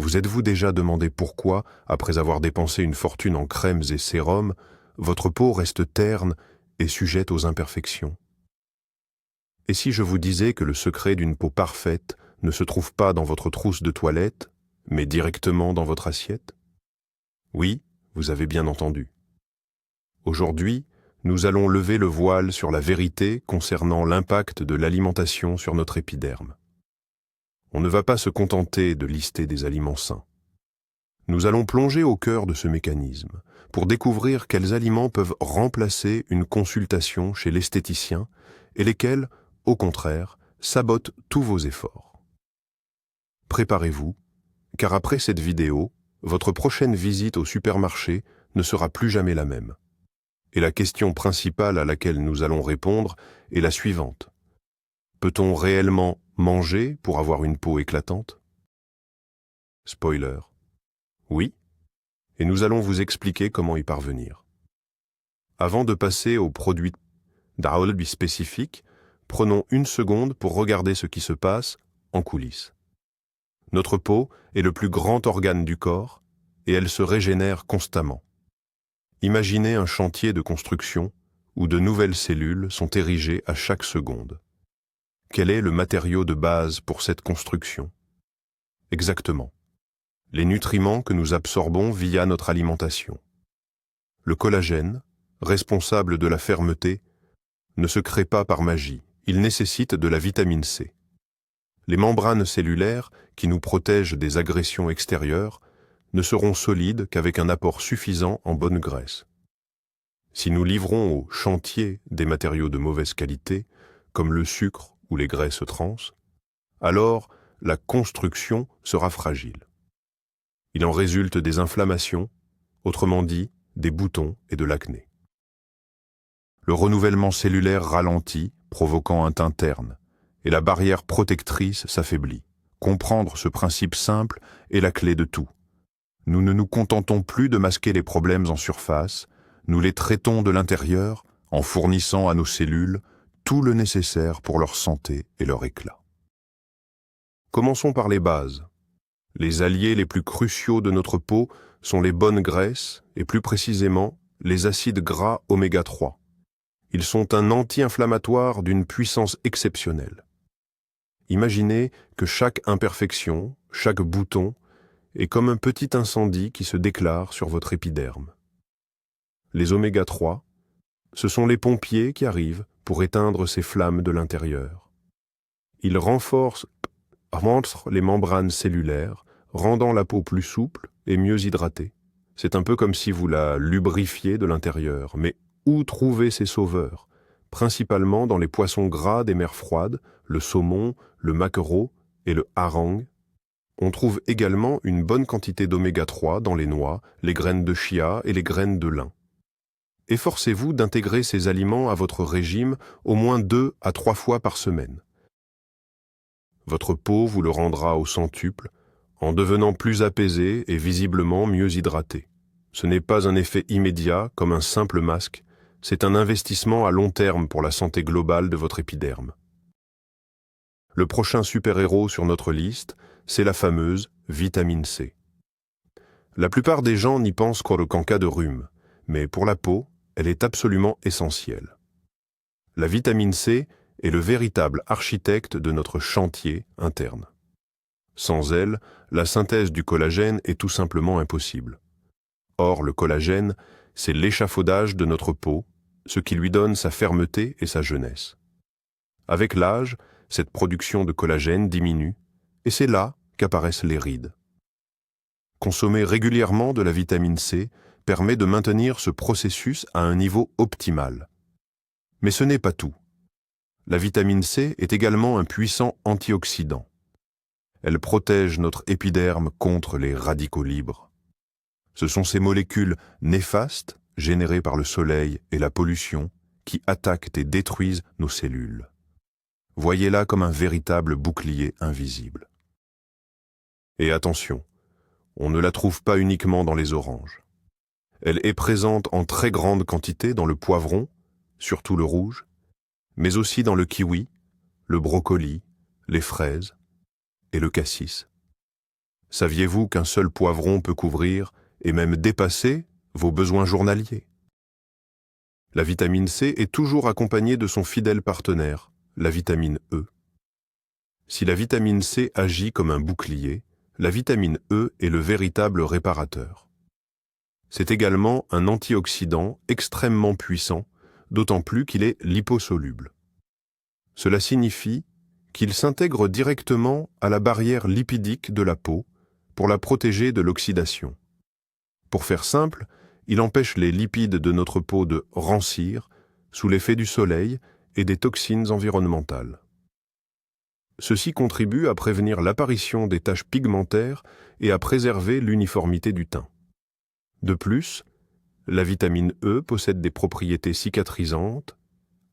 Vous êtes-vous déjà demandé pourquoi, après avoir dépensé une fortune en crèmes et sérums, votre peau reste terne et sujette aux imperfections? Et si je vous disais que le secret d'une peau parfaite ne se trouve pas dans votre trousse de toilette, mais directement dans votre assiette? Oui, vous avez bien entendu. Aujourd'hui, nous allons lever le voile sur la vérité concernant l'impact de l'alimentation sur notre épiderme. On ne va pas se contenter de lister des aliments sains. Nous allons plonger au cœur de ce mécanisme pour découvrir quels aliments peuvent remplacer une consultation chez l'esthéticien et lesquels, au contraire, sabotent tous vos efforts. Préparez-vous, car après cette vidéo, votre prochaine visite au supermarché ne sera plus jamais la même. Et la question principale à laquelle nous allons répondre est la suivante. Peut-on réellement manger pour avoir une peau éclatante? Spoiler. Oui, et nous allons vous expliquer comment y parvenir. Avant de passer aux produits d'Aolbi spécifiques, prenons une seconde pour regarder ce qui se passe en coulisses. Notre peau est le plus grand organe du corps et elle se régénère constamment. Imaginez un chantier de construction où de nouvelles cellules sont érigées à chaque seconde. Quel est le matériau de base pour cette construction? Exactement. Les nutriments que nous absorbons via notre alimentation. Le collagène, responsable de la fermeté, ne se crée pas par magie, il nécessite de la vitamine C. Les membranes cellulaires, qui nous protègent des agressions extérieures, ne seront solides qu'avec un apport suffisant en bonne graisse. Si nous livrons au chantier des matériaux de mauvaise qualité, comme le sucre ou les graisses trans, alors la construction sera fragile. Il en résulte des inflammations, autrement dit, des boutons et de l'acné. Le renouvellement cellulaire ralentit, provoquant un teint terne, et la barrière protectrice s'affaiblit. Comprendre ce principe simple est la clé de tout. Nous ne nous contentons plus de masquer les problèmes en surface, nous les traitons de l'intérieur en fournissant à nos cellules tout le nécessaire pour leur santé et leur éclat. Commençons par les bases. Les alliés les plus cruciaux de notre peau sont les bonnes graisses et plus précisément les acides gras oméga 3. Ils sont un anti-inflammatoire d'une puissance exceptionnelle. Imaginez que chaque imperfection, chaque bouton, est comme un petit incendie qui se déclare sur votre épiderme. Les oméga 3, ce sont les pompiers qui arrivent pour éteindre ces flammes de l'intérieur. Ils renforcent les membranes cellulaires, rendant la peau plus souple et mieux hydratée. C'est un peu comme si vous la lubrifiez de l'intérieur. Mais où trouver ces sauveurs? Principalement dans les poissons gras des mers froides, le saumon, le maquereau et le hareng. On trouve également une bonne quantité d'oméga 3 dans les noix, les graines de chia et les graines de lin. Efforcez-vous d'intégrer ces aliments à votre régime au moins 2 à 3 fois par semaine. Votre peau vous le rendra au centuple, en devenant plus apaisée et visiblement mieux hydratée. Ce n'est pas un effet immédiat comme un simple masque, c'est un investissement à long terme pour la santé globale de votre épiderme. Le prochain super-héros sur notre liste, c'est la fameuse vitamine C. La plupart des gens n'y pensent qu'en cas de rhume, mais pour la peau, elle est absolument essentielle. La vitamine C est le véritable architecte de notre chantier interne. Sans elle, la synthèse du collagène est tout simplement impossible. Or, le collagène, c'est l'échafaudage de notre peau, ce qui lui donne sa fermeté et sa jeunesse. Avec l'âge, cette production de collagène diminue, et c'est là qu'apparaissent les rides. Consommer régulièrement de la vitamine C permet de maintenir ce processus à un niveau optimal. Mais ce n'est pas tout. La vitamine C est également un puissant antioxydant. Elle protège notre épiderme contre les radicaux libres. Ce sont ces molécules néfastes, générées par le soleil et la pollution, qui attaquent et détruisent nos cellules. Voyez-la comme un véritable bouclier invisible. Et attention, on ne la trouve pas uniquement dans les oranges. Elle est présente en très grande quantité dans le poivron, surtout le rouge, mais aussi dans le kiwi, le brocoli, les fraises et le cassis. Saviez-vous qu'un seul poivron peut couvrir, et même dépasser, vos besoins journaliers? La vitamine C est toujours accompagnée de son fidèle partenaire, la vitamine E. Si la vitamine C agit comme un bouclier, la vitamine E est le véritable réparateur. C'est également un antioxydant extrêmement puissant, d'autant plus qu'il est liposoluble. Cela signifie qu'il s'intègre directement à la barrière lipidique de la peau pour la protéger de l'oxydation. Pour faire simple, il empêche les lipides de notre peau de rancir sous l'effet du soleil et des toxines environnementales. Ceci contribue à prévenir l'apparition des taches pigmentaires et à préserver l'uniformité du teint. De plus, la vitamine E possède des propriétés cicatrisantes,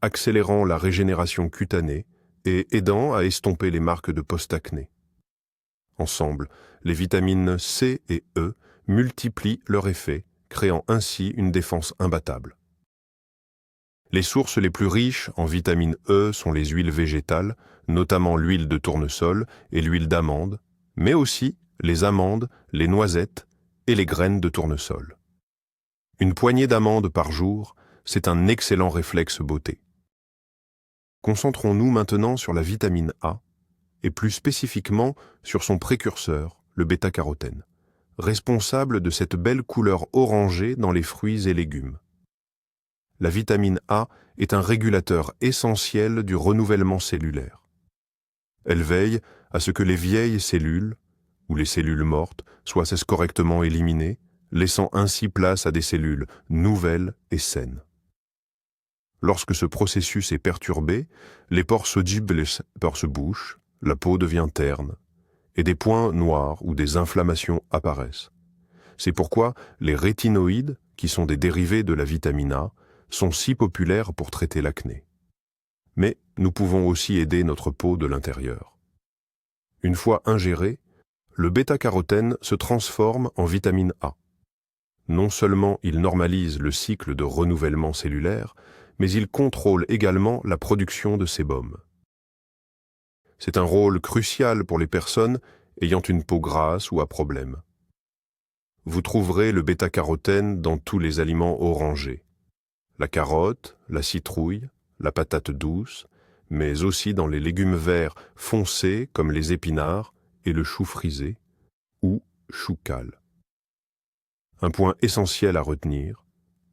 accélérant la régénération cutanée et aidant à estomper les marques de post-acné. Ensemble, les vitamines C et E multiplient leur effet, créant ainsi une défense imbattable. Les sources les plus riches en vitamine E sont les huiles végétales, notamment l'huile de tournesol et l'huile d'amande, mais aussi les amandes, les noisettes et les graines de tournesol. Une poignée d'amandes par jour, c'est un excellent réflexe beauté. Concentrons-nous maintenant sur la vitamine A, et plus spécifiquement sur son précurseur, le bêta-carotène, responsable de cette belle couleur orangée dans les fruits et légumes. La vitamine A est un régulateur essentiel du renouvellement cellulaire. Elle veille à ce que les vieilles cellules, ou les cellules mortes, soient correctement éliminées, laissant ainsi place à des cellules nouvelles et saines. Lorsque ce processus est perturbé, les pores se bouchent, la peau devient terne, et des points noirs ou des inflammations apparaissent. C'est pourquoi les rétinoïdes, qui sont des dérivés de la vitamine A, sont si populaires pour traiter l'acné. Mais nous pouvons aussi aider notre peau de l'intérieur. Une fois ingéré, le bêta-carotène se transforme en vitamine A. Non seulement il normalise le cycle de renouvellement cellulaire, mais il contrôle également la production de sébum. C'est un rôle crucial pour les personnes ayant une peau grasse ou à problème. Vous trouverez le bêta-carotène dans tous les aliments orangés. La carotte, la citrouille, la patate douce, mais aussi dans les légumes verts foncés comme les épinards et le chou frisé ou chou cal. Un point essentiel à retenir,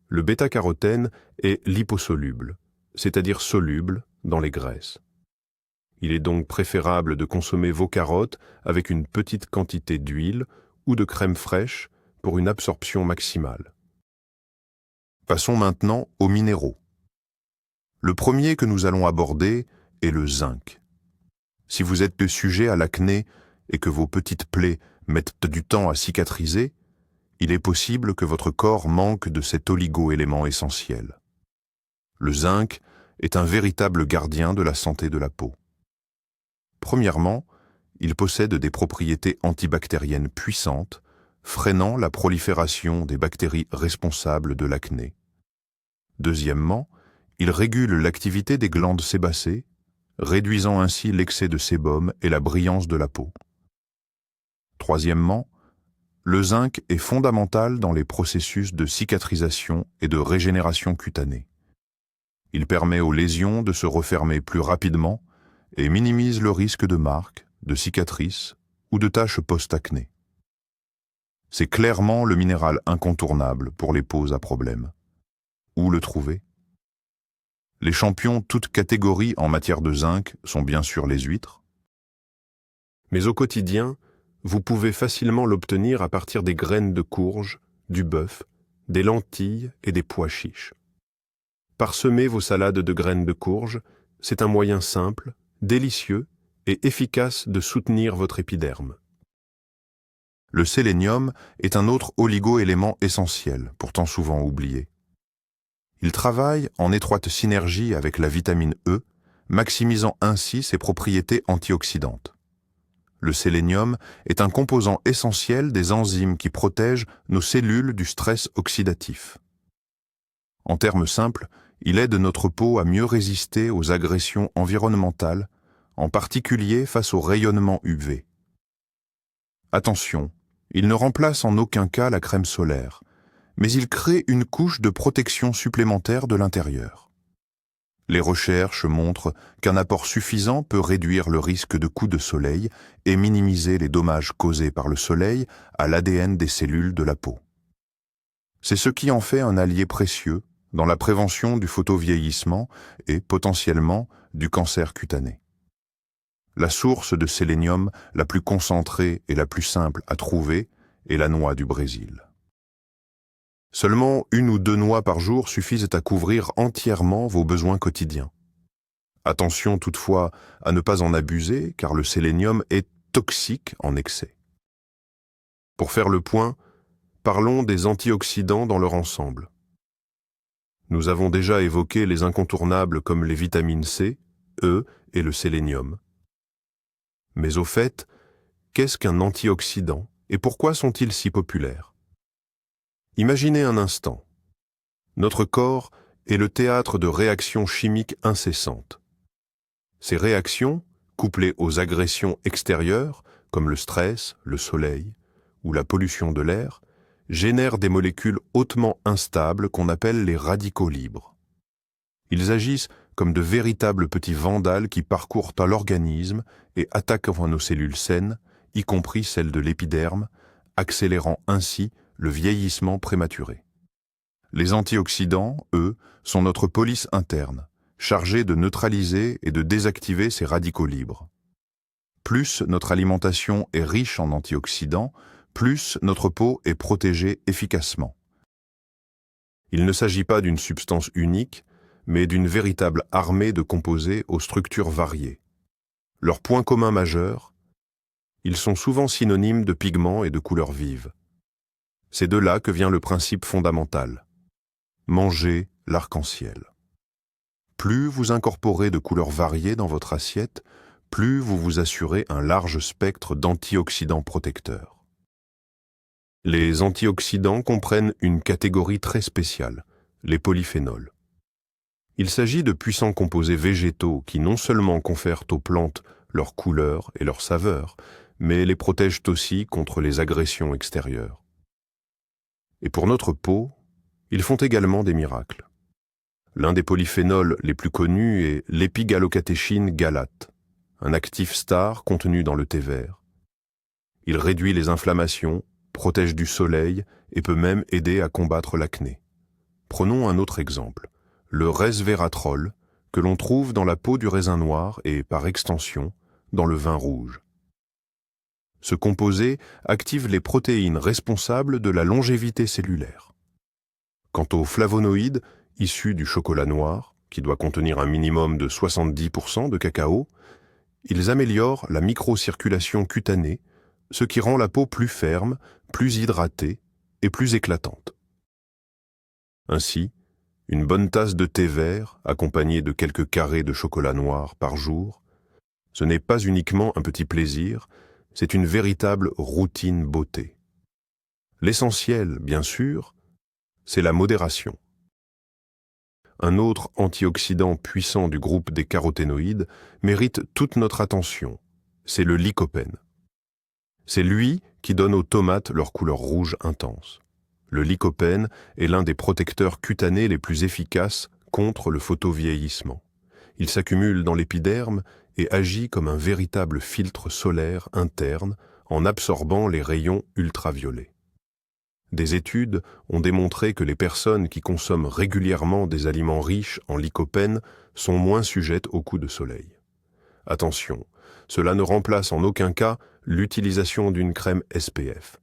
le bêta-carotène est liposoluble, c'est-à-dire soluble dans les graisses. Il est donc préférable de consommer vos carottes avec une petite quantité d'huile ou de crème fraîche pour une absorption maximale. Passons maintenant aux minéraux. Le premier que nous allons aborder est le zinc. Si vous êtes sujet à l'acné et que vos petites plaies mettent du temps à cicatriser, il est possible que votre corps manque de cet oligo-élément essentiel. Le zinc est un véritable gardien de la santé de la peau. Premièrement, il possède des propriétés antibactériennes puissantes, freinant la prolifération des bactéries responsables de l'acné. Deuxièmement, il régule l'activité des glandes sébacées, réduisant ainsi l'excès de sébum et la brillance de la peau. Troisièmement, le zinc est fondamental dans les processus de cicatrisation et de régénération cutanée. Il permet aux lésions de se refermer plus rapidement et minimise le risque de marques, de cicatrices ou de taches post-acné. C'est clairement le minéral incontournable pour les peaux à problème. Où le trouver? Les champions toutes catégories en matière de zinc sont bien sûr les huîtres. Mais au quotidien, vous pouvez facilement l'obtenir à partir des graines de courge, du bœuf, des lentilles et des pois chiches. Parsemez vos salades de graines de courge, c'est un moyen simple, délicieux et efficace de soutenir votre épiderme. Le sélénium est un autre oligo-élément essentiel, pourtant souvent oublié. Il travaille en étroite synergie avec la vitamine E, maximisant ainsi ses propriétés antioxydantes. Le sélénium est un composant essentiel des enzymes qui protègent nos cellules du stress oxydatif. En termes simples, il aide notre peau à mieux résister aux agressions environnementales, en particulier face au rayonnement UV. Attention, il ne remplace en aucun cas la crème solaire, mais il crée une couche de protection supplémentaire de l'intérieur. Les recherches montrent qu'un apport suffisant peut réduire le risque de coups de soleil et minimiser les dommages causés par le soleil à l'ADN des cellules de la peau. C'est ce qui en fait un allié précieux dans la prévention du photovieillissement et, potentiellement, du cancer cutané. La source de sélénium la plus concentrée et la plus simple à trouver est la noix du Brésil. Seulement 1 ou 2 noix par jour suffisent à couvrir entièrement vos besoins quotidiens. Attention toutefois à ne pas en abuser, car le sélénium est toxique en excès. Pour faire le point, parlons des antioxydants dans leur ensemble. Nous avons déjà évoqué les incontournables comme les vitamines C, E et le sélénium. Mais au fait, qu'est-ce qu'un antioxydant et pourquoi sont-ils si populaires? Imaginez un instant. Notre corps est le théâtre de réactions chimiques incessantes. Ces réactions, couplées aux agressions extérieures, comme le stress, le soleil ou la pollution de l'air, génèrent des molécules hautement instables qu'on appelle les radicaux libres. Ils agissent comme de véritables petits vandales qui parcourent l'organisme et attaquent nos cellules saines, y compris celles de l'épiderme, accélérant ainsi le vieillissement prématuré. Les antioxydants, eux, sont notre police interne, chargée de neutraliser et de désactiver ces radicaux libres. Plus notre alimentation est riche en antioxydants, plus notre peau est protégée efficacement. Il ne s'agit pas d'une substance unique, mais d'une véritable armée de composés aux structures variées. Leur point commun majeur, ils sont souvent synonymes de pigments et de couleurs vives. C'est de là que vient le principe fondamental. Mangez l'arc-en-ciel. Plus vous incorporez de couleurs variées dans votre assiette, plus vous vous assurez un large spectre d'antioxydants protecteurs. Les antioxydants comprennent une catégorie très spéciale, les polyphénols. Il s'agit de puissants composés végétaux qui non seulement confèrent aux plantes leur couleur et leur saveur, mais les protègent aussi contre les agressions extérieures. Et pour notre peau, ils font également des miracles. L'un des polyphénols les plus connus est l'épigalocatéchine galate, un actif star contenu dans le thé vert. Il réduit les inflammations, protège du soleil et peut même aider à combattre l'acné. Prenons un autre exemple, le resveratrol, que l'on trouve dans la peau du raisin noir et, par extension, dans le vin rouge. Ce composé active les protéines responsables de la longévité cellulaire. Quant aux flavonoïdes, issus du chocolat noir, qui doit contenir un minimum de 70% de cacao, ils améliorent la microcirculation cutanée, ce qui rend la peau plus ferme, plus hydratée et plus éclatante. Ainsi, une bonne tasse de thé vert, accompagnée de quelques carrés de chocolat noir par jour, ce n'est pas uniquement un petit plaisir, c'est une véritable routine beauté. L'essentiel, bien sûr, c'est la modération. Un autre antioxydant puissant du groupe des caroténoïdes mérite toute notre attention, c'est le lycopène. C'est lui qui donne aux tomates leur couleur rouge intense. Le lycopène est l'un des protecteurs cutanés les plus efficaces contre le photovieillissement. Il s'accumule dans l'épiderme et agit comme un véritable filtre solaire interne en absorbant les rayons ultraviolets. Des études ont démontré que les personnes qui consomment régulièrement des aliments riches en lycopène sont moins sujettes aux coups de soleil. Attention, cela ne remplace en aucun cas l'utilisation d'une crème SPF,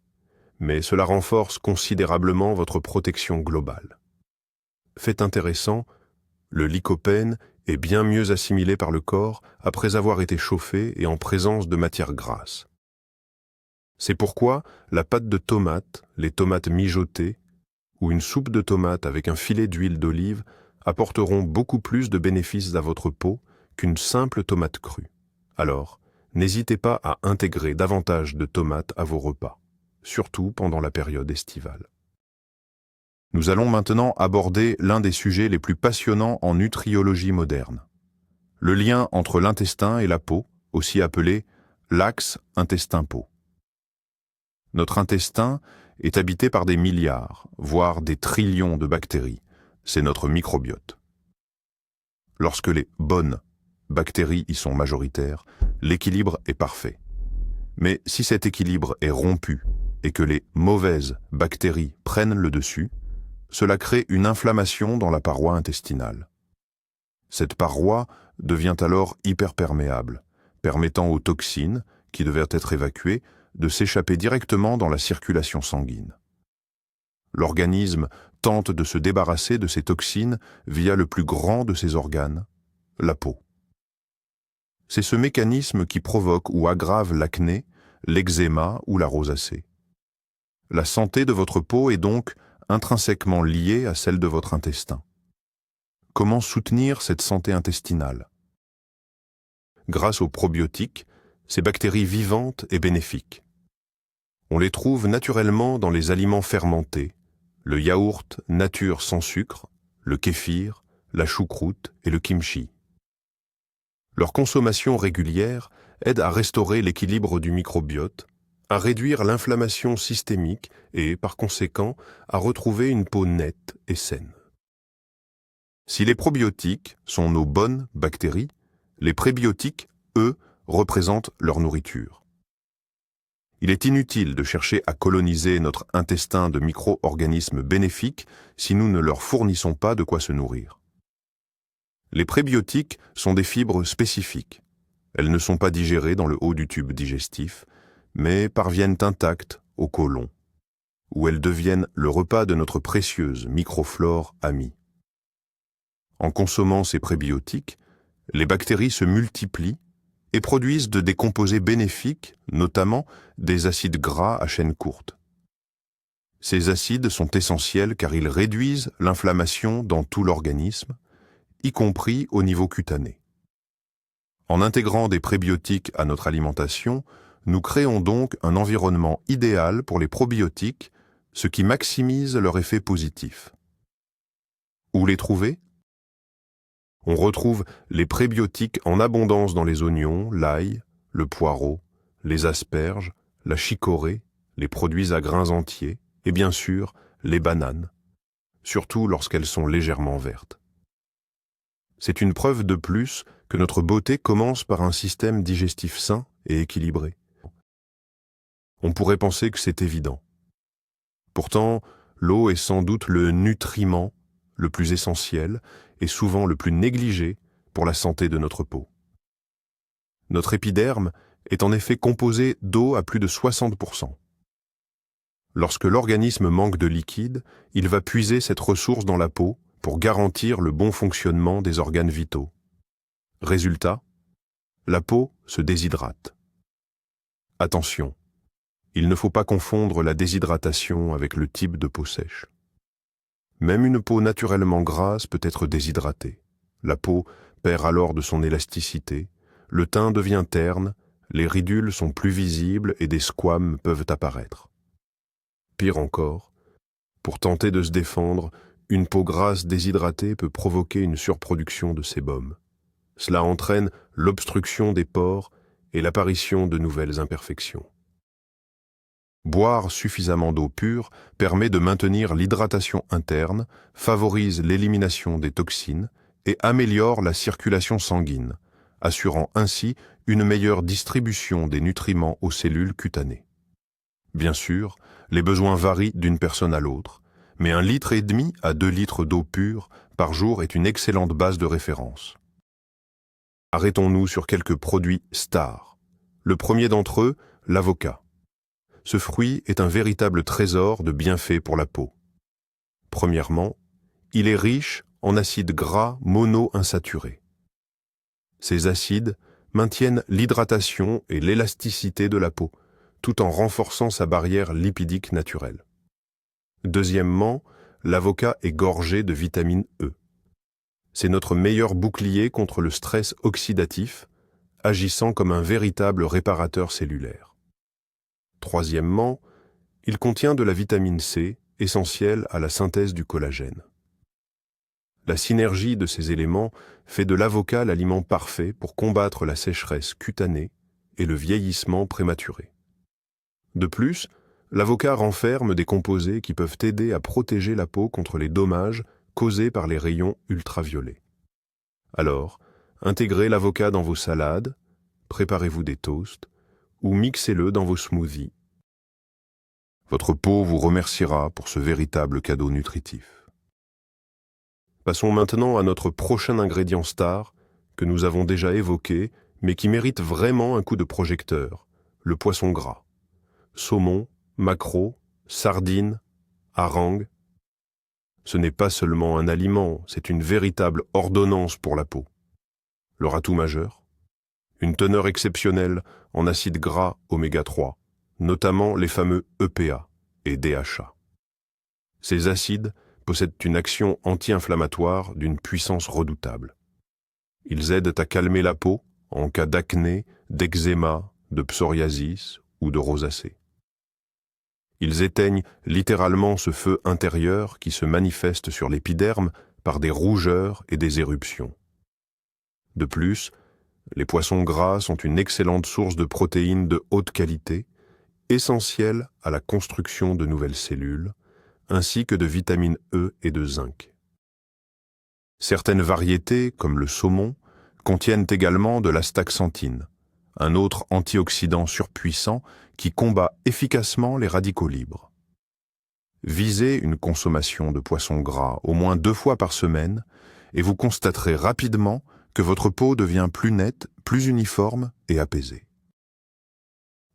mais cela renforce considérablement votre protection globale. Fait intéressant, le lycopène est bien mieux assimilé par le corps après avoir été chauffé et en présence de matières grasses. C'est pourquoi la pâte de tomate, les tomates mijotées ou une soupe de tomate avec un filet d'huile d'olive apporteront beaucoup plus de bénéfices à votre peau qu'une simple tomate crue. Alors, n'hésitez pas à intégrer davantage de tomates à vos repas, surtout pendant la période estivale. Nous allons maintenant aborder l'un des sujets les plus passionnants en nutriologie moderne. Le lien entre l'intestin et la peau, aussi appelé l'axe intestin-peau. Notre intestin est habité par des milliards, voire des trillions de bactéries. C'est notre microbiote. Lorsque les bonnes bactéries y sont majoritaires, l'équilibre est parfait. Mais si cet équilibre est rompu et que les mauvaises bactéries prennent le dessus, cela crée une inflammation dans la paroi intestinale. Cette paroi devient alors hyperperméable, permettant aux toxines, qui devaient être évacuées, de s'échapper directement dans la circulation sanguine. L'organisme tente de se débarrasser de ces toxines via le plus grand de ses organes, la peau. C'est ce mécanisme qui provoque ou aggrave l'acné, l'eczéma ou la rosacée. La santé de votre peau est donc intrinsèquement liée à celle de votre intestin. Comment soutenir cette santé intestinale? Grâce aux probiotiques, ces bactéries vivantes et bénéfiques. On les trouve naturellement dans les aliments fermentés, le yaourt nature sans sucre, le kéfir, la choucroute et le kimchi. Leur consommation régulière aide à restaurer l'équilibre du microbiote, à réduire l'inflammation systémique et, par conséquent, à retrouver une peau nette et saine. Si les probiotiques sont nos bonnes bactéries, les prébiotiques, eux, représentent leur nourriture. Il est inutile de chercher à coloniser notre intestin de micro-organismes bénéfiques si nous ne leur fournissons pas de quoi se nourrir. Les prébiotiques sont des fibres spécifiques. Elles ne sont pas digérées dans le haut du tube digestif, mais parviennent intactes au côlon, où elles deviennent le repas de notre précieuse microflore amie. En consommant ces prébiotiques, les bactéries se multiplient et produisent des composés bénéfiques, notamment des acides gras à chaîne courte. Ces acides sont essentiels car ils réduisent l'inflammation dans tout l'organisme, y compris au niveau cutané. En intégrant des prébiotiques à notre alimentation, nous créons donc un environnement idéal pour les probiotiques, ce qui maximise leur effet positif. Où les trouver? On retrouve les prébiotiques en abondance dans les oignons, l'ail, le poireau, les asperges, la chicorée, les produits à grains entiers et bien sûr les bananes, surtout lorsqu'elles sont légèrement vertes. C'est une preuve de plus que notre beauté commence par un système digestif sain et équilibré. On pourrait penser que c'est évident. Pourtant, l'eau est sans doute le nutriment le plus essentiel et souvent le plus négligé pour la santé de notre peau. Notre épiderme est en effet composé d'eau à plus de 60%. Lorsque l'organisme manque de liquide, il va puiser cette ressource dans la peau pour garantir le bon fonctionnement des organes vitaux. Résultat, la peau se déshydrate. Attention, il ne faut pas confondre la déshydratation avec le type de peau sèche. Même une peau naturellement grasse peut être déshydratée. La peau perd alors de son élasticité, le teint devient terne, les ridules sont plus visibles et des squames peuvent apparaître. Pire encore, pour tenter de se défendre, une peau grasse déshydratée peut provoquer une surproduction de sébum. Cela entraîne l'obstruction des pores et l'apparition de nouvelles imperfections. Boire suffisamment d'eau pure permet de maintenir l'hydratation interne, favorise l'élimination des toxines et améliore la circulation sanguine, assurant ainsi une meilleure distribution des nutriments aux cellules cutanées. Bien sûr, les besoins varient d'une personne à l'autre, mais 1,5 litre à 2 litres d'eau pure par jour est une excellente base de référence. Arrêtons-nous sur quelques produits stars. Le premier d'entre eux, l'avocat. Ce fruit est un véritable trésor de bienfaits pour la peau. Premièrement, il est riche en acides gras monoinsaturés. Ces acides maintiennent l'hydratation et l'élasticité de la peau, tout en renforçant sa barrière lipidique naturelle. Deuxièmement, l'avocat est gorgé de vitamine E. C'est notre meilleur bouclier contre le stress oxydatif, agissant comme un véritable réparateur cellulaire. Troisièmement, il contient de la vitamine C, essentielle à la synthèse du collagène. La synergie de ces éléments fait de l'avocat l'aliment parfait pour combattre la sécheresse cutanée et le vieillissement prématuré. De plus, l'avocat renferme des composés qui peuvent aider à protéger la peau contre les dommages causés par les rayons ultraviolets. Alors, intégrez l'avocat dans vos salades, préparez-vous des toasts ou mixez-le dans vos smoothies. Votre peau vous remerciera pour ce véritable cadeau nutritif. Passons maintenant à notre prochain ingrédient star que nous avons déjà évoqué mais qui mérite vraiment un coup de projecteur, le poisson gras. Saumon, maquereau, sardines, harangue. Ce n'est pas seulement un aliment, c'est une véritable ordonnance pour la peau. Leur atout majeur? Une teneur exceptionnelle en acides gras oméga 3, notamment les fameux EPA et DHA. Ces acides possèdent une action anti-inflammatoire d'une puissance redoutable. Ils aident à calmer la peau en cas d'acné, d'eczéma, de psoriasis ou de rosacée. Ils éteignent littéralement ce feu intérieur qui se manifeste sur l'épiderme par des rougeurs et des éruptions. De plus, les poissons gras sont une excellente source de protéines de haute qualité, essentielles à la construction de nouvelles cellules, ainsi que de vitamine E et de zinc. Certaines variétés, comme le saumon, contiennent également de l'astaxanthine, un autre antioxydant surpuissant qui combat efficacement les radicaux libres. Visez une consommation de poissons gras au moins 2 fois par semaine et vous constaterez rapidement que votre peau devient plus nette, plus uniforme et apaisée.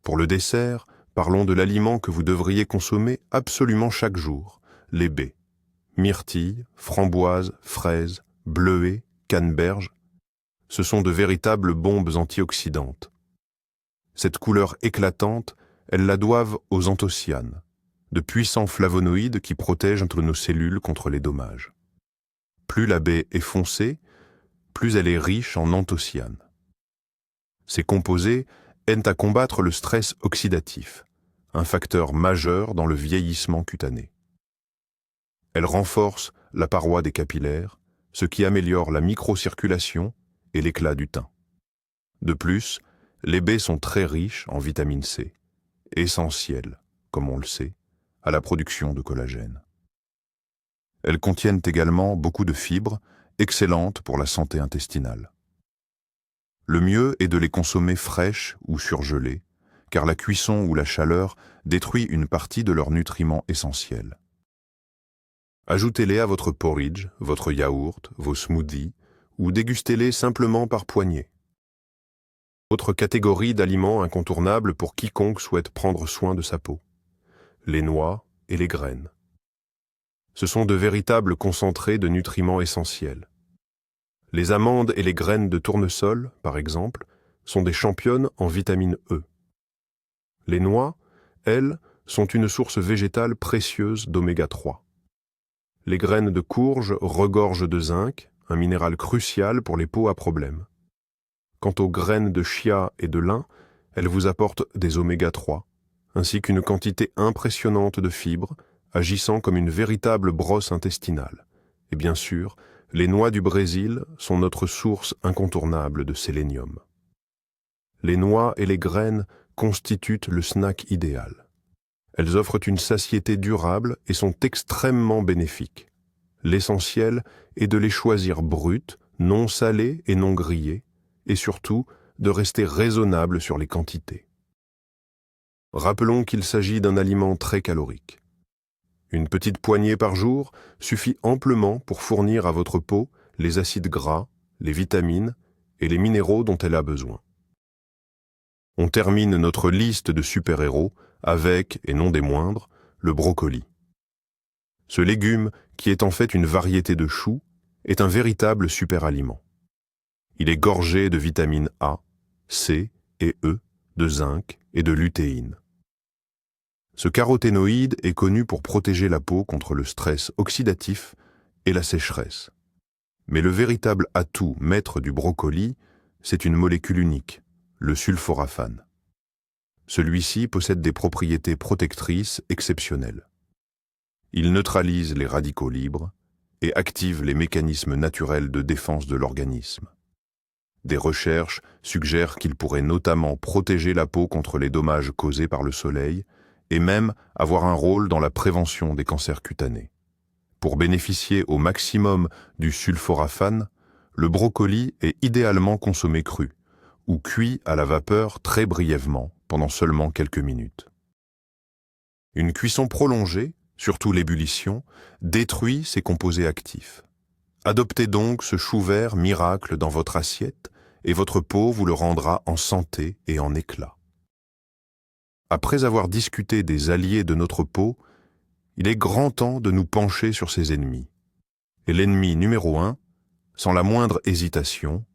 Pour le dessert, parlons de l'aliment que vous devriez consommer absolument chaque jour, les baies. Myrtilles, framboises, fraises, bleuets, canneberges. Ce sont de véritables bombes antioxydantes. Cette couleur éclatante, elles la doivent aux anthocyanes, de puissants flavonoïdes qui protègent nos cellules contre les dommages. Plus la baie est foncée, plus elle est riche en anthocyanes. Ces composés aident à combattre le stress oxydatif, un facteur majeur dans le vieillissement cutané. Elles renforcent la paroi des capillaires, ce qui améliore la microcirculation et l'éclat du teint. De plus, les baies sont très riches en vitamine C, essentielle, comme on le sait, à la production de collagène. Elles contiennent également beaucoup de fibres, excellentes pour la santé intestinale. Le mieux est de les consommer fraîches ou surgelées, car la cuisson ou la chaleur détruit une partie de leurs nutriments essentiels. Ajoutez-les à votre porridge, votre yaourt, vos smoothies, ou dégustez-les simplement par poignées. Autre catégorie d'aliments incontournables pour quiconque souhaite prendre soin de sa peau. Les noix et les graines. Ce sont de véritables concentrés de nutriments essentiels. Les amandes et les graines de tournesol, par exemple, sont des championnes en vitamine E. Les noix, elles, sont une source végétale précieuse d'oméga 3. Les graines de courge regorgent de zinc, un minéral crucial pour les peaux à problème. Quant aux graines de chia et de lin, elles vous apportent des oméga 3, ainsi qu'une quantité impressionnante de fibres, agissant comme une véritable brosse intestinale. Et bien sûr, les noix du Brésil sont notre source incontournable de sélénium. Les noix et les graines constituent le snack idéal. Elles offrent une satiété durable et sont extrêmement bénéfiques. L'essentiel est de les choisir brutes, non salées et non grillées, et surtout de rester raisonnable sur les quantités. Rappelons qu'il s'agit d'un aliment très calorique. Une petite poignée par jour suffit amplement pour fournir à votre peau les acides gras, les vitamines et les minéraux dont elle a besoin. On termine notre liste de super-héros avec, et non des moindres, le brocoli. Ce légume, qui est en fait une variété de choux, est un véritable super-aliment. Il est gorgé de vitamines A, C et E, de zinc et de lutéine. Ce caroténoïde est connu pour protéger la peau contre le stress oxydatif et la sécheresse. Mais le véritable atout maître du brocoli, c'est une molécule unique, le sulforaphane. Celui-ci possède des propriétés protectrices exceptionnelles. Il neutralise les radicaux libres et active les mécanismes naturels de défense de l'organisme. Des recherches suggèrent qu'il pourrait notamment protéger la peau contre les dommages causés par le soleil et même avoir un rôle dans la prévention des cancers cutanés. Pour bénéficier au maximum du sulforaphane, le brocoli est idéalement consommé cru ou cuit à la vapeur très brièvement pendant seulement quelques minutes. Une cuisson prolongée, surtout l'ébullition, détruit ces composés actifs. Adoptez donc ce chou vert miracle dans votre assiette et votre peau vous le rendra en santé et en éclat. Après avoir discuté des alliés de notre peau, il est grand temps de nous pencher sur ses ennemis. Et l'ennemi numéro 1, sans la moindre hésitation,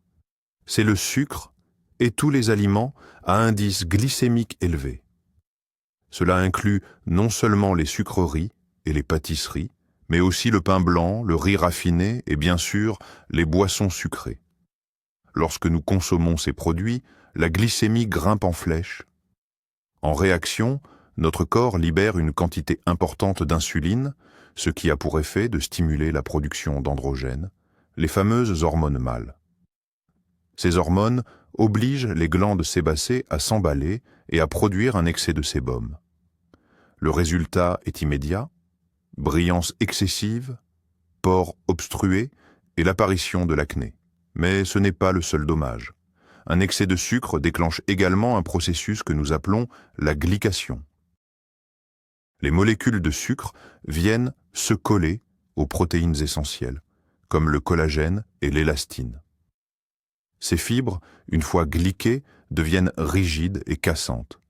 c'est le sucre et tous les aliments à indice glycémique élevé. Cela inclut non seulement les sucreries et les pâtisseries, mais aussi le pain blanc, le riz raffiné et bien sûr les boissons sucrées. Lorsque nous consommons ces produits, la glycémie grimpe en flèche. En réaction, notre corps libère une quantité importante d'insuline, ce qui a pour effet de stimuler la production d'androgènes, les fameuses hormones mâles. Ces hormones obligent les glandes sébacées à s'emballer et à produire un excès de sébum. Le résultat est immédiat: brillance excessive, pores obstrués et l'apparition de l'acné. Mais ce n'est pas le seul dommage. Un excès de sucre déclenche également un processus que nous appelons la glycation. Les molécules de sucre viennent se coller aux protéines essentielles, comme le collagène et l'élastine. Ces fibres, une fois glyquées, deviennent rigides et cassantes.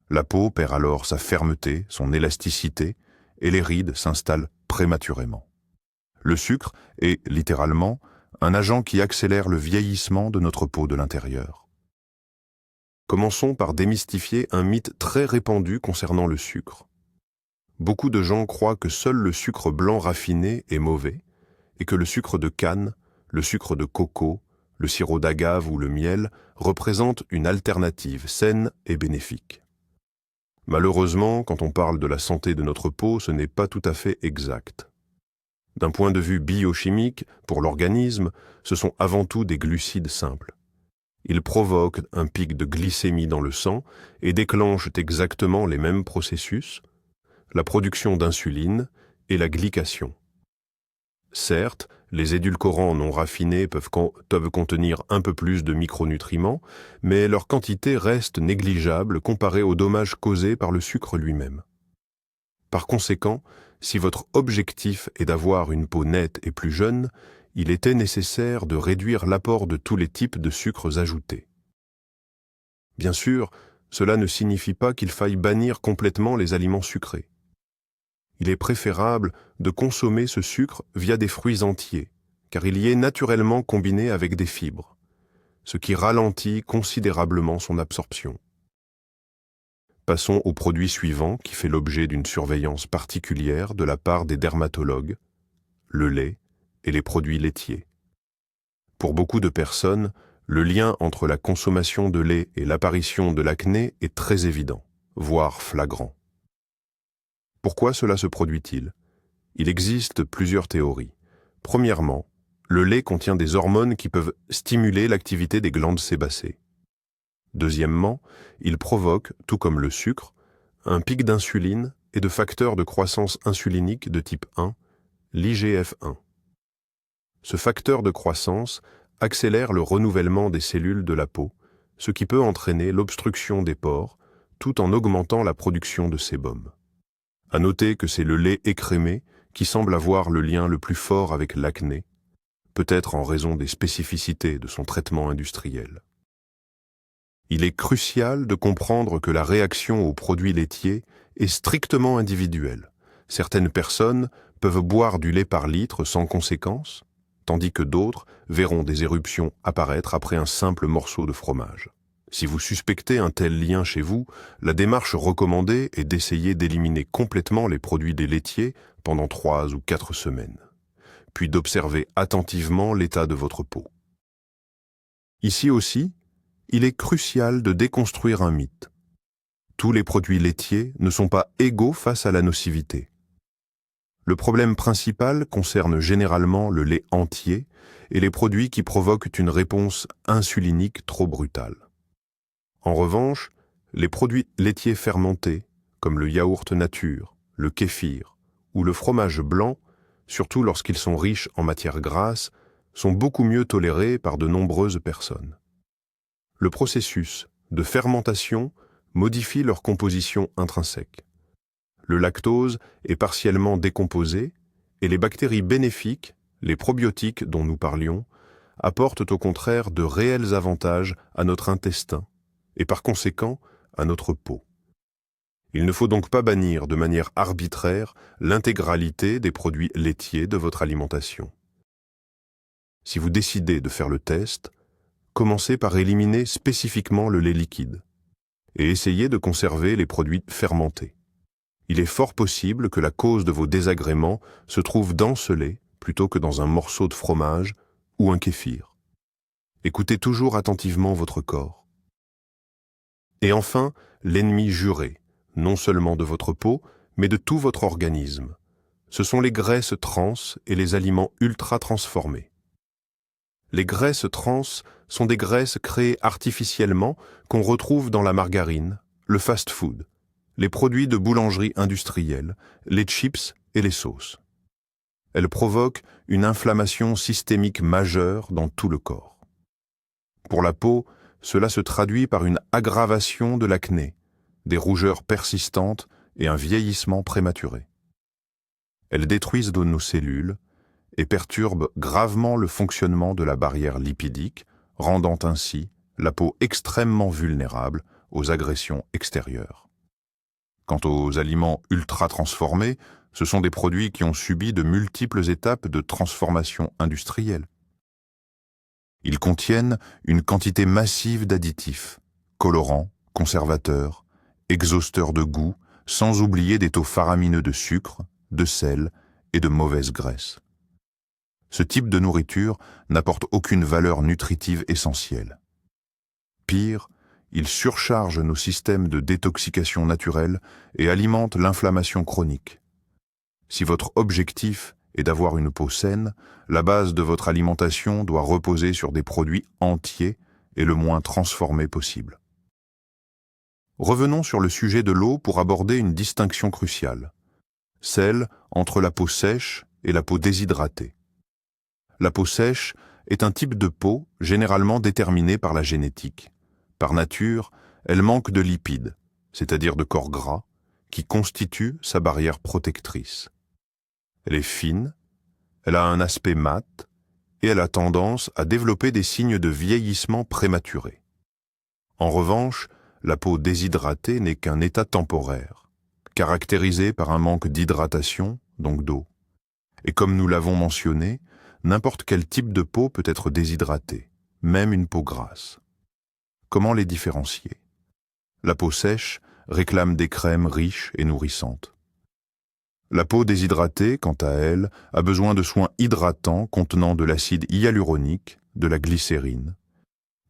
La peau perd alors sa fermeté, son élasticité, et les rides s'installent prématurément. Le sucre est, littéralement, un agent qui accélère le vieillissement de notre peau de l'intérieur. Commençons par démystifier un mythe très répandu concernant le sucre. Beaucoup de gens croient que seul le sucre blanc raffiné est mauvais et que le sucre de canne, le sucre de coco, le sirop d'agave ou le miel représentent une alternative saine et bénéfique. Malheureusement, quand on parle de la santé de notre peau, ce n'est pas tout à fait exact. D'un point de vue biochimique, pour l'organisme, ce sont avant tout des glucides simples. Ils provoquent un pic de glycémie dans le sang et déclenchent exactement les mêmes processus, la production d'insuline et la glycation. Certes, les édulcorants non raffinés peuvent contenir un peu plus de micronutriments, mais leur quantité reste négligeable comparée aux dommages causés par le sucre lui-même. Par conséquent, si votre objectif est d'avoir une peau nette et plus jeune, il était nécessaire de réduire l'apport de tous les types de sucres ajoutés. Bien sûr, cela ne signifie pas qu'il faille bannir complètement les aliments sucrés. Il est préférable de consommer ce sucre via des fruits entiers, car il y est naturellement combiné avec des fibres, ce qui ralentit considérablement son absorption. Passons au produit suivant qui fait l'objet d'une surveillance particulière de la part des dermatologues, le lait et les produits laitiers. Pour beaucoup de personnes, le lien entre la consommation de lait et l'apparition de l'acné est très évident, voire flagrant. Pourquoi cela se produit-il? Il existe plusieurs théories. Premièrement, le lait contient des hormones qui peuvent stimuler l'activité des glandes sébacées. Deuxièmement, il provoque, tout comme le sucre, un pic d'insuline et de facteurs de croissance insulinique de type 1, l'IGF-1. Ce facteur de croissance accélère le renouvellement des cellules de la peau, ce qui peut entraîner l'obstruction des pores, tout en augmentant la production de sébum. À noter que c'est le lait écrémé qui semble avoir le lien le plus fort avec l'acné, peut-être en raison des spécificités de son traitement industriel. Il est crucial de comprendre que la réaction aux produits laitiers est strictement individuelle. Certaines personnes peuvent boire du lait par litre sans conséquence, tandis que d'autres verront des éruptions apparaître après un simple morceau de fromage. Si vous suspectez un tel lien chez vous, la démarche recommandée est d'essayer d'éliminer complètement les produits des laitiers pendant 3 ou 4 semaines, puis d'observer attentivement l'état de votre peau. Ici aussi, il est crucial de déconstruire un mythe. Tous les produits laitiers ne sont pas égaux face à la nocivité. Le problème principal concerne généralement le lait entier et les produits qui provoquent une réponse insulinique trop brutale. En revanche, les produits laitiers fermentés, comme le yaourt nature, le kéfir ou le fromage blanc, surtout lorsqu'ils sont riches en matières grasses, sont beaucoup mieux tolérés par de nombreuses personnes. Le processus de fermentation modifie leur composition intrinsèque. Le lactose est partiellement décomposé et les bactéries bénéfiques, les probiotiques dont nous parlions, apportent au contraire de réels avantages à notre intestin et par conséquent à notre peau. Il ne faut donc pas bannir de manière arbitraire l'intégralité des produits laitiers de votre alimentation. Si vous décidez de faire le test, commencez par éliminer spécifiquement le lait liquide et essayez de conserver les produits fermentés. Il est fort possible que la cause de vos désagréments se trouve dans ce lait plutôt que dans un morceau de fromage ou un kéfir. Écoutez toujours attentivement votre corps. Et enfin, l'ennemi juré, non seulement de votre peau, mais de tout votre organisme. Ce sont les graisses trans et les aliments ultra transformés. Les graisses trans sont des graisses créées artificiellement qu'on retrouve dans la margarine, le fast-food, les produits de boulangerie industrielle, les chips et les sauces. Elles provoquent une inflammation systémique majeure dans tout le corps. Pour la peau, cela se traduit par une aggravation de l'acné, des rougeurs persistantes et un vieillissement prématuré. Elles détruisent nos cellules et perturbent gravement le fonctionnement de la barrière lipidique, rendant ainsi la peau extrêmement vulnérable aux agressions extérieures. Quant aux aliments ultra transformés, ce sont des produits qui ont subi de multiples étapes de transformation industrielle. Ils contiennent une quantité massive d'additifs, colorants, conservateurs, exhausteurs de goût, sans oublier des taux faramineux de sucre, de sel et de mauvaises graisses. Ce type de nourriture n'apporte aucune valeur nutritive essentielle. Pire, il surcharge nos systèmes de détoxication naturelle et alimente l'inflammation chronique. Si votre objectif est d'avoir une peau saine, la base de votre alimentation doit reposer sur des produits entiers et le moins transformés possible. Revenons sur le sujet de l'eau pour aborder une distinction cruciale, celle entre la peau sèche et la peau déshydratée. La peau sèche est un type de peau généralement déterminé par la génétique. Par nature, elle manque de lipides, c'est-à-dire de corps gras, qui constituent sa barrière protectrice. Elle est fine, elle a un aspect mat et elle a tendance à développer des signes de vieillissement prématuré. En revanche, la peau déshydratée n'est qu'un état temporaire, caractérisé par un manque d'hydratation, donc d'eau. Et comme nous l'avons mentionné, n'importe quel type de peau peut être déshydratée, même une peau grasse. Comment les différencier? La peau sèche réclame des crèmes riches et nourrissantes. La peau déshydratée, quant à elle, a besoin de soins hydratants contenant de l'acide hyaluronique, de la glycérine,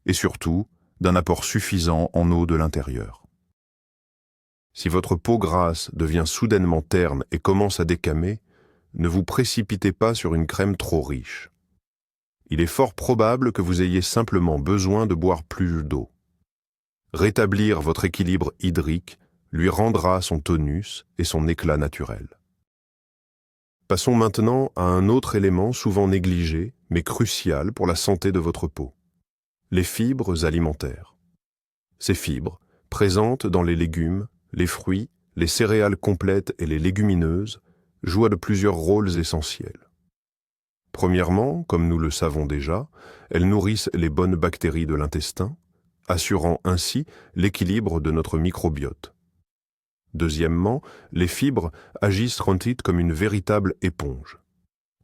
et surtout d'un apport suffisant en eau de l'intérieur. Si votre peau grasse devient soudainement terne et commence à décamer, ne vous précipitez pas sur une crème trop riche. Il est fort probable que vous ayez simplement besoin de boire plus d'eau. Rétablir votre équilibre hydrique lui rendra son tonus et son éclat naturel. Passons maintenant à un autre élément souvent négligé, mais crucial pour la santé de votre peau. Les fibres alimentaires. Ces fibres, présentes dans les légumes, les fruits, les céréales complètes et les légumineuses, jouent de plusieurs rôles essentiels. Premièrement, comme nous le savons déjà, elles nourrissent les bonnes bactéries de l'intestin, assurant ainsi l'équilibre de notre microbiote. Deuxièmement, les fibres agissent comme une véritable éponge.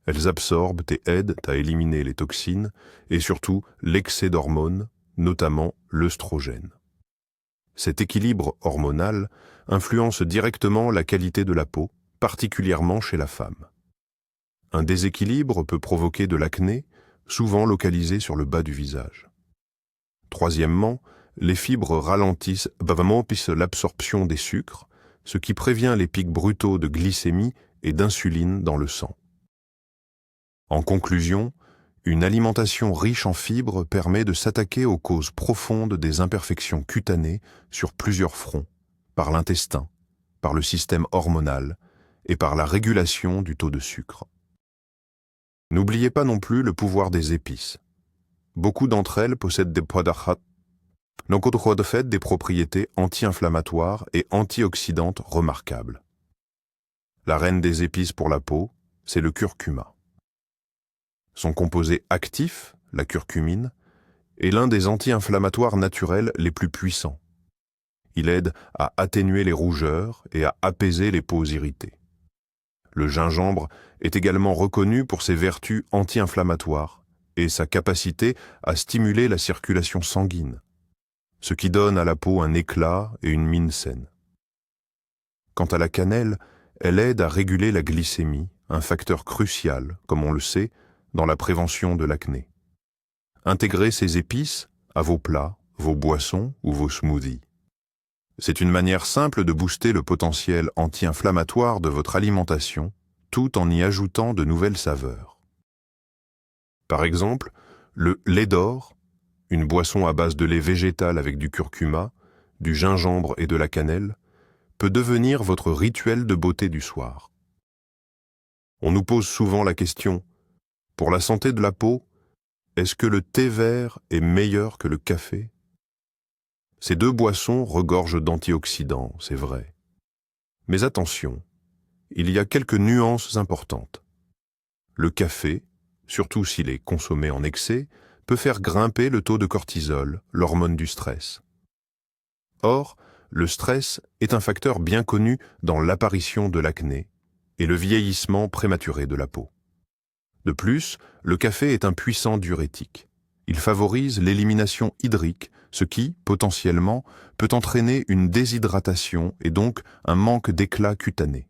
Elles absorbent et aident à éliminer les toxines et surtout l'excès d'hormones, notamment l'œstrogène. Cet équilibre hormonal influence directement la qualité de la peau, particulièrement chez la femme. Un déséquilibre peut provoquer de l'acné, souvent localisé sur le bas du visage. Troisièmement, les fibres ralentissent l'absorption des sucres, ce qui prévient les pics brutaux de glycémie et d'insuline dans le sang. En conclusion, une alimentation riche en fibres permet de s'attaquer aux causes profondes des imperfections cutanées sur plusieurs fronts, par l'intestin, par le système hormonal et par la régulation du taux de sucre. N'oubliez pas non plus le pouvoir des épices. Beaucoup d'entre elles possèdent des des propriétés anti-inflammatoires et antioxydantes remarquables. La reine des épices pour la peau, c'est le curcuma. Son composé actif, la curcumine, est l'un des anti-inflammatoires naturels les plus puissants. Il aide à atténuer les rougeurs et à apaiser les peaux irritées. Le gingembre est également reconnu pour ses vertus anti-inflammatoires et sa capacité à stimuler la circulation sanguine, ce qui donne à la peau un éclat et une mine saine. Quant à la cannelle, elle aide à réguler la glycémie, un facteur crucial, comme on le sait, dans la prévention de l'acné. Intégrez ces épices à vos plats, vos boissons ou vos smoothies. C'est une manière simple de booster le potentiel anti-inflammatoire de votre alimentation, tout en y ajoutant de nouvelles saveurs. Par exemple, le lait d'or, une boisson à base de lait végétal avec du curcuma, du gingembre et de la cannelle, peut devenir votre rituel de beauté du soir. On nous pose souvent la question, pour la santé de la peau, est-ce que le thé vert est meilleur que le café ? Ces deux boissons regorgent d'antioxydants, c'est vrai. Mais attention, il y a quelques nuances importantes. Le café, surtout s'il est consommé en excès, peut faire grimper le taux de cortisol, l'hormone du stress. Or, le stress est un facteur bien connu dans l'apparition de l'acné et le vieillissement prématuré de la peau. De plus, le café est un puissant diurétique. Il favorise l'élimination hydrique, ce qui, potentiellement, peut entraîner une déshydratation et donc un manque d'éclat cutané.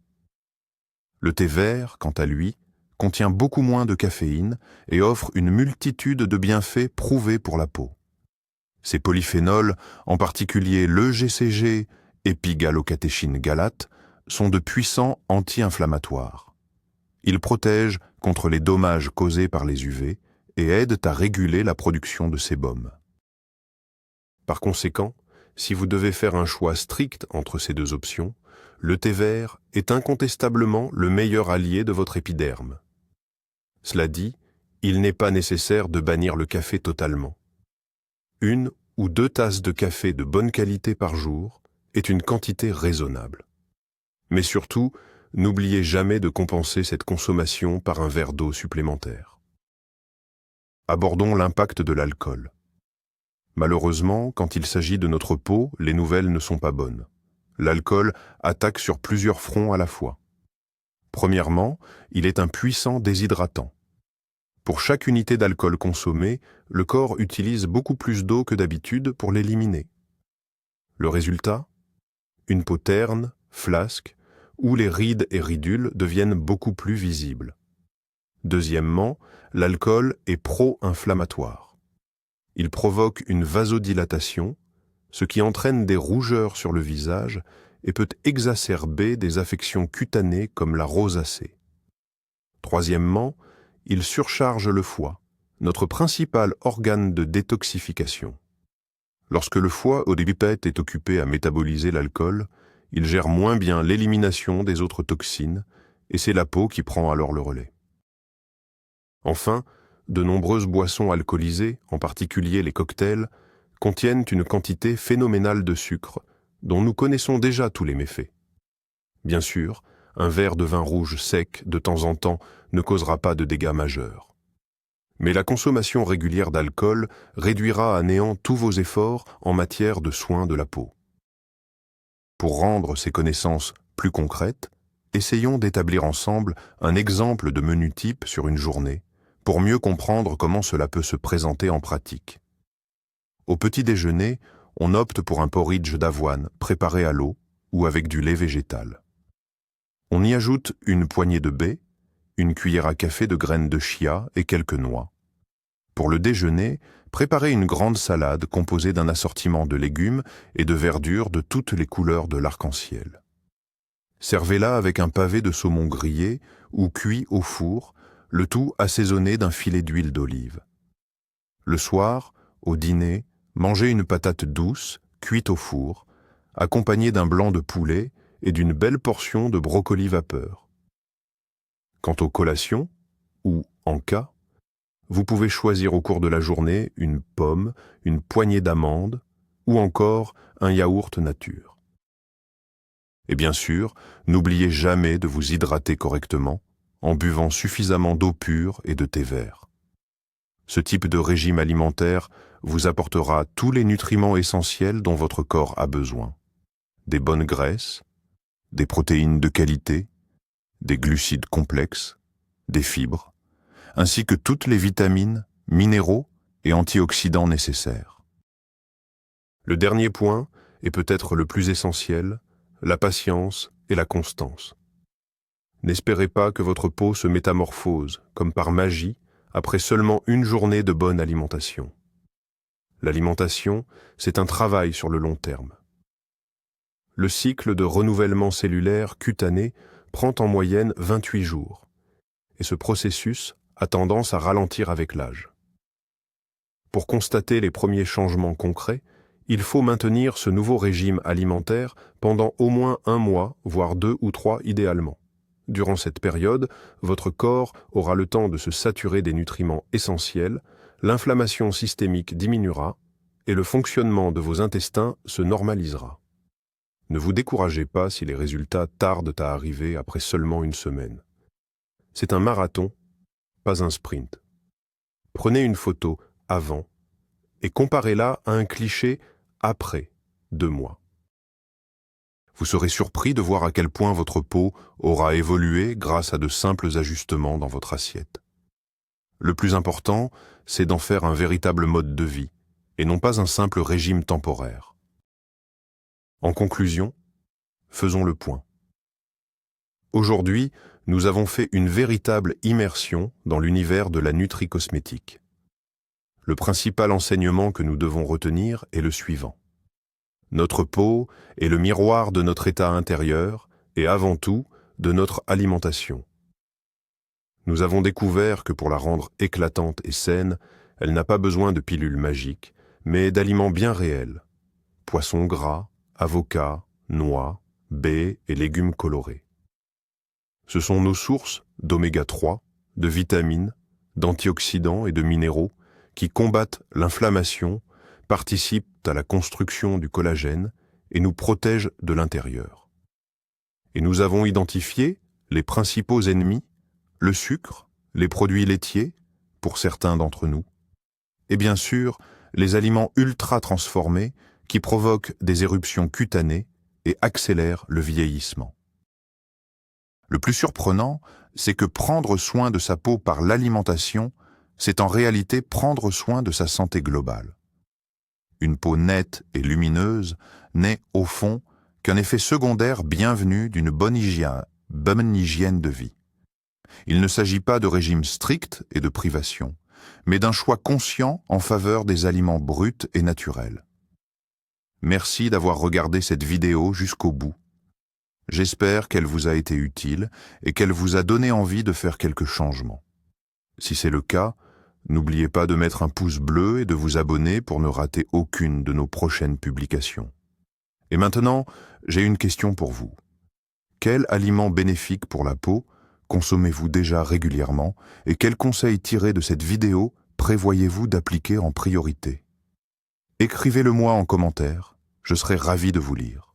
Le thé vert, quant à lui, contient beaucoup moins de caféine et offre une multitude de bienfaits prouvés pour la peau. Ces polyphénols, en particulier l'EGCG, épigallocatechin galate, sont de puissants anti-inflammatoires. Ils protègent contre les dommages causés par les UV et aident à réguler la production de sébum. Par conséquent, si vous devez faire un choix strict entre ces deux options, le thé vert est incontestablement le meilleur allié de votre épiderme. Cela dit, il n'est pas nécessaire de bannir le café totalement. 1 ou 2 tasses de café de bonne qualité par jour est une quantité raisonnable. Mais surtout, n'oubliez jamais de compenser cette consommation par un verre d'eau supplémentaire. Abordons l'impact de l'alcool. Malheureusement, quand il s'agit de notre peau, les nouvelles ne sont pas bonnes. L'alcool attaque sur plusieurs fronts à la fois. Premièrement, il est un puissant déshydratant. Pour chaque unité d'alcool consommée, le corps utilise beaucoup plus d'eau que d'habitude pour l'éliminer. Le résultat ? Une peau terne, flasque, où les rides et ridules deviennent beaucoup plus visibles. Deuxièmement, l'alcool est pro-inflammatoire. Il provoque une vasodilatation, ce qui entraîne des rougeurs sur le visage et peut exacerber des affections cutanées comme la rosacée. Troisièmement, il surcharge le foie, notre principal organe de détoxification. Lorsque le foie au début est occupé à métaboliser l'alcool, il gère moins bien l'élimination des autres toxines et c'est la peau qui prend alors le relais. Enfin, de nombreuses boissons alcoolisées, en particulier les cocktails, contiennent une quantité phénoménale de sucre dont nous connaissons déjà tous les méfaits. Bien sûr, un verre de vin rouge sec de temps en temps ne causera pas de dégâts majeurs. Mais la consommation régulière d'alcool réduira à néant tous vos efforts en matière de soins de la peau. Pour rendre ces connaissances plus concrètes, essayons d'établir ensemble un exemple de menu type sur une journée pour mieux comprendre comment cela peut se présenter en pratique. Au petit déjeuner, on opte pour un porridge d'avoine préparé à l'eau ou avec du lait végétal. On y ajoute une poignée de baies, une cuillère à café de graines de chia et quelques noix. Pour le déjeuner, préparez une grande salade composée d'un assortiment de légumes et de verdures de toutes les couleurs de l'arc-en-ciel. Servez-la avec un pavé de saumon grillé ou cuit au four, le tout assaisonné d'un filet d'huile d'olive. Le soir, au dîner, mangez une patate douce, cuite au four, accompagnée d'un blanc de poulet et d'une belle portion de brocoli vapeur. Quant aux collations, ou en cas, vous pouvez choisir au cours de la journée une pomme, une poignée d'amandes ou encore un yaourt nature. Et bien sûr, n'oubliez jamais de vous hydrater correctement en buvant suffisamment d'eau pure et de thé vert. Ce type de régime alimentaire vous apportera tous les nutriments essentiels dont votre corps a besoin. Des bonnes graisses, des protéines de qualité, des glucides complexes, des fibres, ainsi que toutes les vitamines, minéraux et antioxydants nécessaires. Le dernier point, et peut-être le plus essentiel, la patience et la constance. N'espérez pas que votre peau se métamorphose, comme par magie, après seulement une journée de bonne alimentation. L'alimentation, c'est un travail sur le long terme. Le cycle de renouvellement cellulaire cutané prend en moyenne 28 jours, et ce processus a tendance à ralentir avec l'âge. Pour constater les premiers changements concrets, il faut maintenir ce nouveau régime alimentaire pendant au moins 1 mois, voire 2 ou 3 idéalement. Durant cette période, votre corps aura le temps de se saturer des nutriments essentiels, l'inflammation systémique diminuera et le fonctionnement de vos intestins se normalisera. Ne vous découragez pas si les résultats tardent à arriver après seulement une semaine. C'est un marathon, pas un sprint. Prenez une photo avant et comparez-la à un cliché après 2 mois. Vous serez surpris de voir à quel point votre peau aura évolué grâce à de simples ajustements dans votre assiette. Le plus important, c'est d'en faire un véritable mode de vie, et non pas un simple régime temporaire. En conclusion, faisons le point. Aujourd'hui, nous avons fait une véritable immersion dans l'univers de la nutri-cosmétique. Le principal enseignement que nous devons retenir est le suivant. Notre peau est le miroir de notre état intérieur et avant tout de notre alimentation. Nous avons découvert que pour la rendre éclatante et saine, elle n'a pas besoin de pilules magiques, mais d'aliments bien réels. Poissons gras, avocats, noix, baies et légumes colorés. Ce sont nos sources d'oméga 3, de vitamines, d'antioxydants et de minéraux qui combattent l'inflammation, participent à la construction du collagène et nous protègent de l'intérieur. Et nous avons identifié les principaux ennemis, le sucre, les produits laitiers, pour certains d'entre nous, et bien sûr les aliments ultra transformés qui provoquent des éruptions cutanées et accélèrent le vieillissement. Le plus surprenant, c'est que prendre soin de sa peau par l'alimentation, c'est en réalité prendre soin de sa santé globale. Une peau nette et lumineuse n'est, au fond, qu'un effet secondaire bienvenu d'une bonne hygiène de vie. Il ne s'agit pas de régime strict et de privation, mais d'un choix conscient en faveur des aliments bruts et naturels. Merci d'avoir regardé cette vidéo jusqu'au bout. J'espère qu'elle vous a été utile et qu'elle vous a donné envie de faire quelques changements. Si c'est le cas, n'oubliez pas de mettre un pouce bleu et de vous abonner pour ne rater aucune de nos prochaines publications. Et maintenant, j'ai une question pour vous. Quel aliment bénéfique pour la peau consommez-vous déjà régulièrement et quels conseils tirés de cette vidéo prévoyez-vous d'appliquer en priorité? Écrivez-le moi en commentaire, je serai ravi de vous lire.